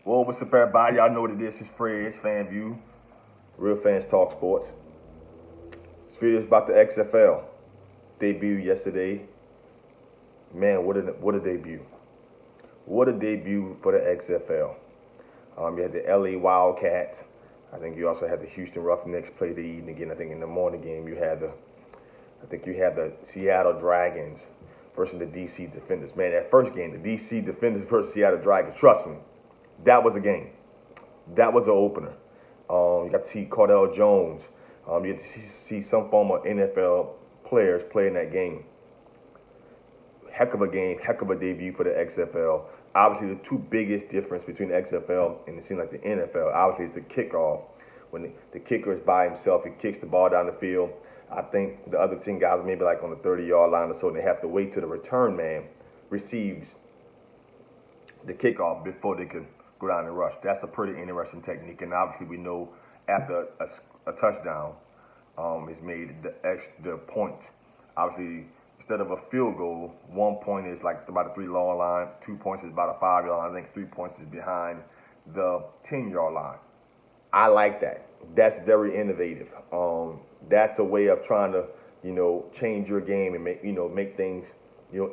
Well, what's up, everybody? Y'all know what it is. It's Fred's Fan View. Real Fans Talk Sports. This video is about the XFL debut yesterday. Man, what a debut! What a debut for the XFL. You had the LA Wildcats. I think you also had the Houston Roughnecks play the evening again. I think in the morning game you had the Seattle Dragons versus the DC Defenders. Man, that first game, the DC Defenders versus Seattle Dragons. Trust me, that was a game. That was an opener. You got to see Cardell Jones. You get to see some former NFL players play in that game. Heck of a game, heck of a debut for the XFL. Obviously, the two biggest difference between the XFL and it seems like the NFL, obviously, is the kickoff. When the kicker is by himself, he kicks the ball down the field. I think the other 10 guys maybe like on the 30-yard line or so, and they have to wait till the return man receives the kickoff before they can go down and rush. That's a pretty interesting technique, and obviously we know after a touchdown is made, the points, obviously, instead of a field goal, 1 point is like about a 3-yard line, 2 points is about a 5-yard line, I think 3 points is behind the 10-yard line. I like that. That's very innovative. That's a way of trying to, change your game and make things,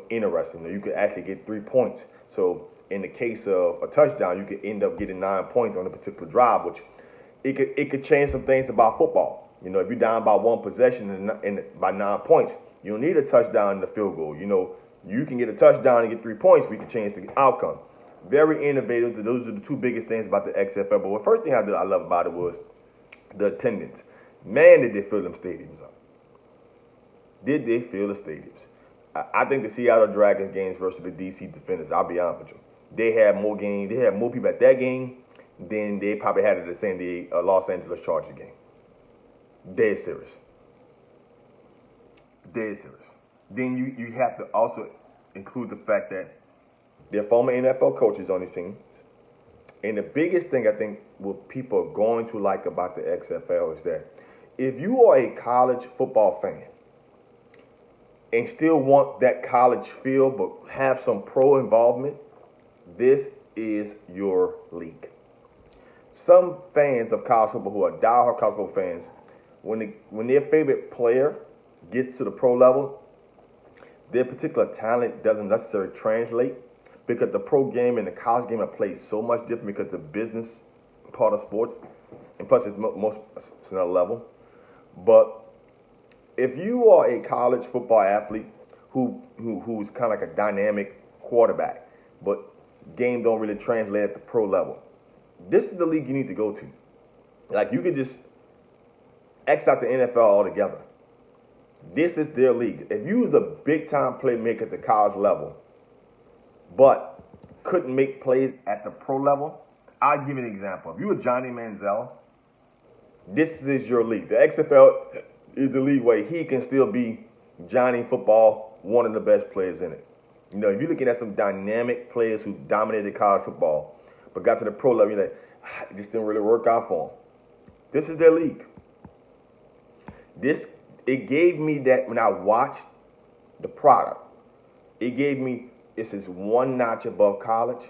interesting. You could actually get 3 points. So in the case of a touchdown, you could end up getting 9 points on a particular drive, which it could change some things about football. If you're down by one possession and by 9 points, you don't need a touchdown and a field goal. You can get a touchdown and get 3 points. We can change the outcome. Very innovative. Those are the two biggest things about the XFL. But the first thing I love about it was the attendance. Man, did they fill them stadiums up. Did they fill the stadiums? I think the Seattle Dragons games versus the DC Defenders, I'll be honest with you, they had more games. They had more people at that game than they probably had at the Los Angeles Chargers game. Dead serious. Dead serious. Then you have to also include the fact that they're former NFL coaches on these teams. And the biggest thing I think what people are going to like about the XFL is that if you are a college football fan and still want that college feel but have some pro involvement, this is your league. Some fans of college football who are diehard college football fans, when their favorite player gets to the pro level, their particular talent doesn't necessarily translate because the pro game and the college game are played so much different because the business part of sports, and plus it's another level. But if you are a college football athlete who's kind of like a dynamic quarterback, but game don't really translate at the pro level, this is the league you need to go to. Like, you could just X out the NFL altogether. This is their league. If you was a big-time playmaker at the college level, but couldn't make plays at the pro level, I'll give you an example. If you were Johnny Manziel, this is your league. The XFL is the league where he can still be Johnny Football, one of the best players in it. If you're looking at some dynamic players who dominated college football, but got to the pro level, you're like, it just didn't really work out for them. This is their league. It gave me that when I watched the product, it gave me, this is one notch above college,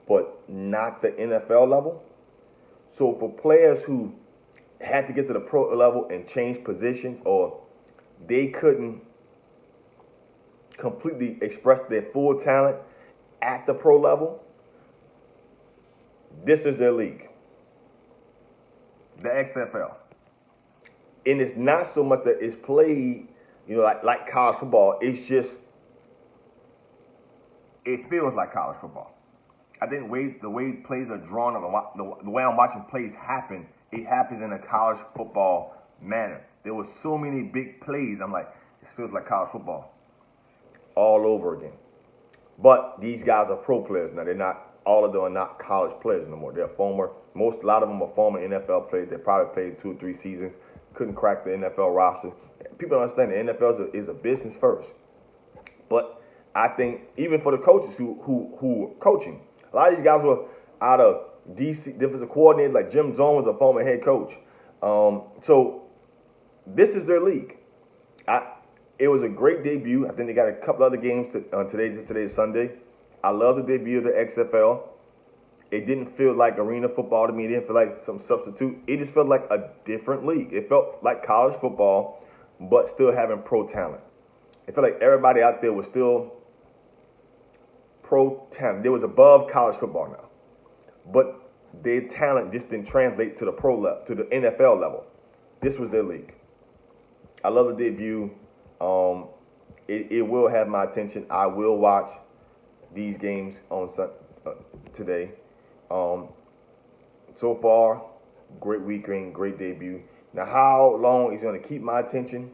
but not the NFL level. So for players who had to get to the pro level and change positions, or they couldn't completely express their full talent at the pro level, this is their league. The XFL. And it's not so much that it's played, like college football. It's just, it feels like college football. I think the way plays are drawn up, the way I'm watching plays happen, it happens in a college football manner. There were so many big plays. I'm like, this feels like college football all over again. But these guys are pro players now. All of them are not college players no more. They're a lot of them are former NFL players. They probably played 2 or 3 seasons, couldn't crack the NFL roster. People don't understand the NFL is a business first. But I think even for the coaches who are coaching, a lot of these guys were out of DC, defensive coordinators, like Jim Jones was a former head coach. So this is their league. It was a great debut. I think they got a couple other games today. Today is Sunday. I love the debut of the XFL. It didn't feel like arena football to me. It didn't feel like some substitute. It just felt like a different league. It felt like college football, but still having pro talent. It felt like everybody out there was still pro talent. They was above college football now, but their talent just didn't translate to the pro level, to the NFL level. This was their league. I love the debut. It will have my attention. I will watch these games on today. So far, great weekend, great debut. Now, how long it's going to keep my attention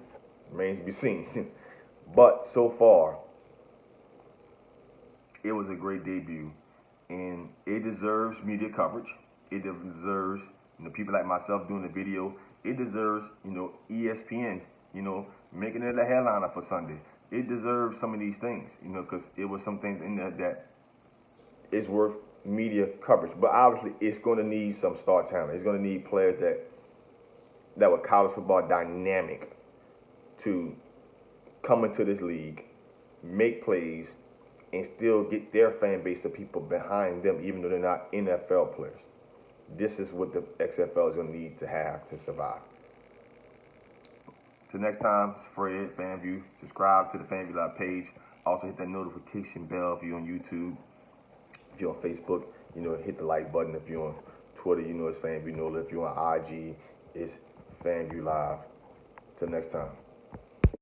remains to be seen. But so far, it was a great debut, and it deserves media coverage. It deserves, people like myself doing the video. It deserves, ESPN, making it a headliner for Sunday. It deserves some of these things, because it was some things in there that is worth media coverage. But obviously, it's going to need some star talent. It's going to need players that were college football dynamic to come into this league, make plays, and still get their fan base of people behind them, even though they're not NFL players. This is what the XFL is going to need to have to survive. Till next time, it's Fred, FanView. Subscribe to the FanView Live page. Also hit that notification bell if you're on YouTube. If you're on Facebook, hit the like button. If you're on Twitter, it's FanView NOLA. If you're on IG, it's FanView Live. Till next time.